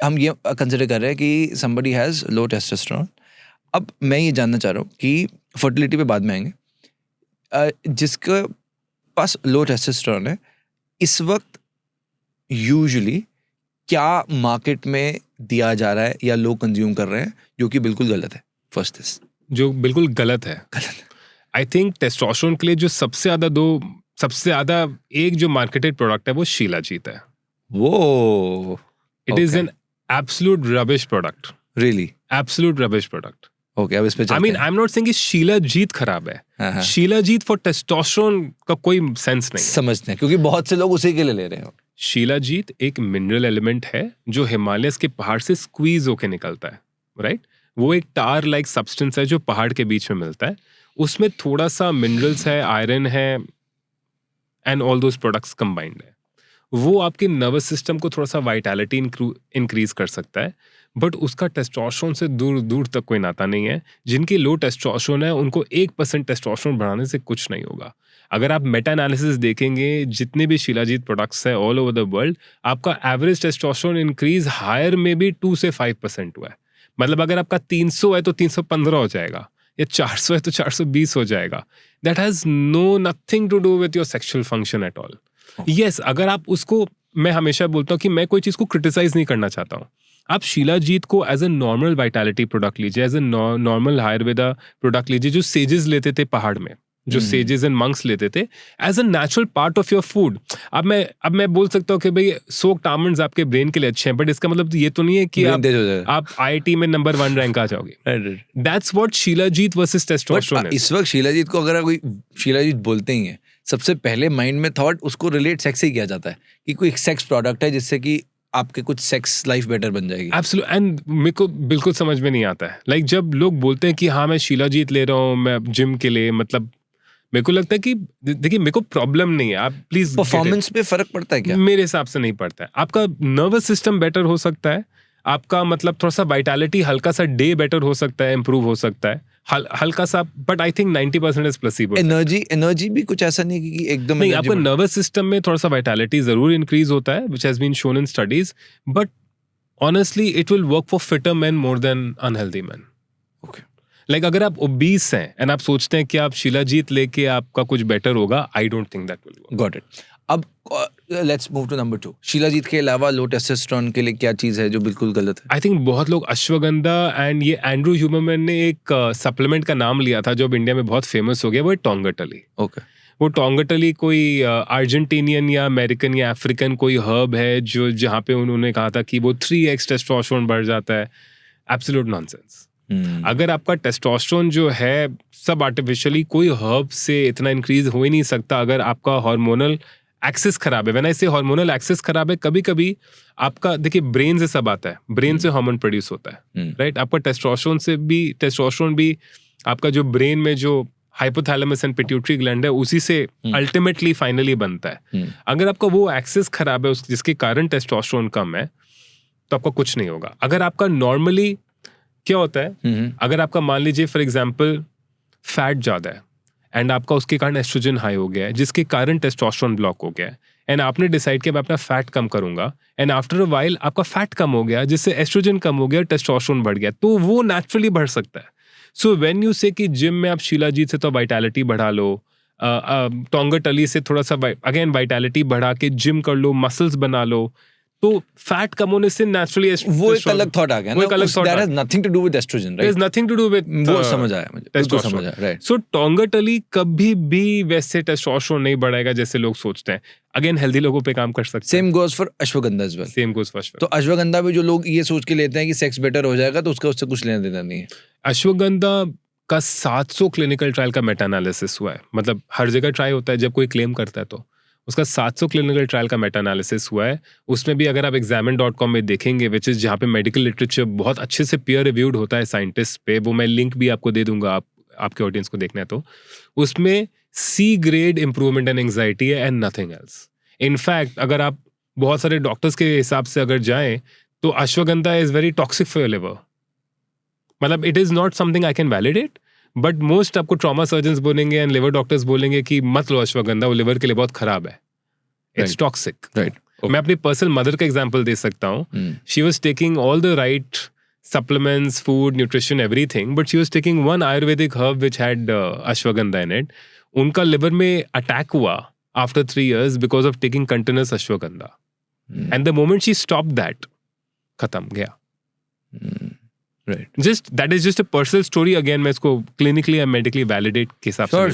हम ये कंसिडर कर रहे हैं कि somebody has low testosterone. अब मैं ये जानना चाह रहा हूँ कि फर्टिलिटी पे बाद में आएंगे. जिसके पास लो टेस्टोस्टेरोन है इस वक्त यूजुअली क्या मार्केट में दिया जा रहा है या लोग कंज्यूम कर रहे हैं जो कि बिल्कुल गलत है. फर्स्ट दिस जो बिल्कुल गलत है. आई थिंक टेस्टोस्टेरोन के लिए जो सबसे ज्यादा एक जो मार्केटेड प्रोडक्ट है वो शीलाजीत है. वो it is an absolute rubbish product. Really absolute rubbish product. Okay, अब इस पे I mean I am not saying कि शीलाजीत खराब है. शीलाजीत फॉर टेस्टोस्टेरोन का कोई सेंस नहीं. समझते हैं क्योंकि बहुत से लोग उसी के लिए ले रहे हैं. शीलाजीत एक मिनरल एलिमेंट है जो हिमालयस के पहाड़ से स्क्वीज होके निकलता है. राइट वो एक टार लाइक सब्सटेंस है जो पहाड़ के बीच में मिलता है. उसमें थोड़ा सा मिनरल्स है, आयरन है and all those products combined है. वो आपके नर्वस सिस्टम को थोड़ा सा वाइटैलिटी इंक्रीज कर सकता है. बट उसका टेस्टोस्टेरोन से दूर दूर तक कोई नाता नहीं है. जिनकी लो टेस्टोस्टेरोन है उनको 1% टेस्टोस्टेरोन बढ़ाने से कुछ नहीं होगा. अगर आप मेटा एनालिसिस देखेंगे जितने भी शीलाजीत प्रोडक्ट्स है ऑल ओवर द वर्ल्ड, आपका एवरेज टेस्टोस्टेरोन इंक्रीज हायर में भी 2 से 5% हुआ है. मतलब अगर आपका 300 है तो 315 हो जाएगा, या 400 है तो 420 हो जाएगा. That has nothing to do with your sexual function at all. Yes, अगर आप उसको, मैं हमेशा बोलता हूँ कि मैं कोई चीज को क्रिटिसाइज नहीं करना चाहता हूँ. आप शीलाजीत को as a normal vitality product लीजिए, as a normal ayurveda product लीजिए जो सेजेस लेते थे पहाड़ में, जो सेजेस एंड मंक्स लेते थे, as a natural part of your food. अब मैं बोल सकता हूँ कि भाई सोक्ड आमंड्स आपके ब्रेन के लिए अच्छे हैं, बट इसका मतलब ये तो नहीं है कि आप IIT में नंबर 1 रैंक आ जाओगे. That's what shilajit versus testosterone. इस वक्त शीलाजीत को अगर कोई शीलाजीत बोलते ही है, सबसे पहले माइंड में थॉट उसको रिलेट सेक्स से ही किया जाता है कि कोई सेक्स प्रोडक्ट है जिससे कि आपके कुछ सेक्स लाइफ बेटर बन जाएगी. एब्सोल्यूट. एंड मेरे को बिल्कुल समझ में नहीं आता है लाइक जब लोग बोलते हैं कि हाँ मैं शीलाजीत ले रहा हूँ मैं जिम के लिए, मतलब मेरे को लगता है कि देखिए मेरे को प्रॉब्लम नहीं है, आप प्लीज. परफॉर्मेंस पे फर्क पड़ता है क्या? मेरे हिसाब से नहीं पड़ता है. आपका नर्वस सिस्टम बेटर हो सकता है, आपका मतलब थोड़ा सा वाइटैलिटी, हल्का सा डे बेटर हो सकता है, इंप्रूव हो सकता है हल्का सा, but I think 90% is placebo. Energy भी कुछ ऐसा नहीं कि एकदम नहीं. आपका नर्वस सिस्टम में थोड़ा सा वाइटैलिटी जरूर इंक्रीज होता है, which has been shown in studies, but honestly it will work for fitter man more than unhealthy man. Okay. Like अगर आप ओबीस हैं एंड आप सोचते हैं कि आप शीलाजीत लेके आपका कुछ बेटर होगा, I don't think that will work. Got it. अब लेट्स मूव टू नंबर 2. शीलाजीत के अलावा लो टेस्टोस्टेरोन के लिए क्या चीज है जो बिल्कुल गलत है? आई थिंक बहुत लोग अश्वगंधा एंड ये एंड्रू ह्यूमरमैन ने एक सप्लीमेंट का नाम लिया था जो अब इंडिया में बहुत फेमस हो गया, वो है टोंगाटली. ओके. वो टोंगाटली कोई अर्जेंटीनियन या अमेरिकन या अफ्रीकन कोई हर्ब है जो जहाँ पे उन्होंने कहा था कि वो 3x टेस्टोस्टेरोन बढ़ जाता है. Absolute nonsense. अगर आपका टेस्टोस्टेरोन जो है सब आर्टिफिशियली, कोई हर्ब से इतना इंक्रीज हो ही नहीं सकता. अगर आपका हार्मोनल एक्सेस खराब है, व्हेन आई से हार्मोनल एक्सेस खराब है, कभी कभी आपका देखिए ब्रेन से सब आता है, ब्रेन से हार्मोन प्रोड्यूस होता है. राइट आपका टेस्टोस्टेरोन भी आपका जो ब्रेन में जो हाइपोथैलेमस एंड पिट्यूटरी ग्लैंड है उसी से अल्टीमेटली फाइनली बनता है. अगर आपका वो एक्सेस खराब है जिसके कारण टेस्टोस्टेरोन कम है तो आपका कुछ नहीं होगा. अगर आपका नॉर्मली क्या होता है, अगर आपका मान लीजिए फॉर एग्जांपल फैट ज्यादा है एंड आपका उसके कारण एस्ट्रोजन हाई हो गया है जिसके कारण टेस्टोस्टेरोन ब्लॉक हो गया है, एंड आपने डिसाइड किया मैं अपना फैट कम करूंगा, एंड आफ्टर अ वाइल आपका फैट कम हो गया जिससे एस्ट्रोजन कम हो गया, टेस्टोस्टेरोन बढ़ गया, तो वो नेचुरली बढ़ सकता है. सो व्हेन यू से कि जिम में आप शीलाजीत से तो वाइटैलिटी बढ़ा लो, टोंगाटली से थोड़ा सा अगेन वाइटैलिटी बढ़ा के जिम कर लो, मसल्स बना लो, तो फैट कम होने से नेचुरली वो एक अलग थॉट आ गया ना. That has nothing to do with estrogen, right? There's nothing to do with वो समझ आया मुझे, बिल्कुल समझ आया. राइट. सो टोंगाटली कभी भी वैसे टेस्टोस्टेरोन नहीं बढ़ाएगा जैसे लोग सोचते हैं. अगेन हेल्दी लोगों पे काम कर सकते हैं. Same goes for ashwagandha as well. Same goes for तो अश्वगंधा में जो लोग ये सोच के लेते हैं कि सेक्स बेटर हो जाएगा तो उसका उससे कुछ लेना देना नहीं है. अश्वगंधा का 700 क्लिनिकल ट्रायल का मेटा एनालिसिस हुआ है. मतलब हर जगह ट्राई होता है जब कोई क्लेम करता है तो उसका 700 क्लिनिकल ट्रायल का मेटा एनालिसिस हुआ है. उसमें भी अगर आप examine.com में देखेंगे, विच इज जहाँ पे मेडिकल लिटरेचर बहुत अच्छे से पीयर रिव्यूड होता है साइंटिस्ट पे, वो मैं लिंक भी आपको दे दूंगा आपके ऑडियंस को देखना है तो, उसमें C grade improvement and anxiety है एंड नथिंग एल्स. इनफैक्ट अगर आप बहुत सारे डॉक्टर्स के हिसाब से अगर जाएं तो ashwagandha is very toxic for your liver. मतलब it is not something I can validate, but most आपको ट्रॉमा सर्जन्स बोलेंगे एंड लिवर डॉक्टर्स बोलेंगे कि मत लो अश्वगंधा, वो लिवर के लिए बहुत खराब है, इट्स टॉक्सिक. राइट. मैं अपनी पर्सनल मदर का एग्जांपल दे सकता हूँ. She was taking all the right supplements, food, nutrition, everything, but she was taking one Ayurvedic herb which had ashwagandha in it. उनका liver में attack हुआ after 3 years because of taking continuous ashwagandha. And the moment she stopped that, खत्म गया. Right. That is just a personal story. Again, मैं इसको clinically and medically validate के हिसाब से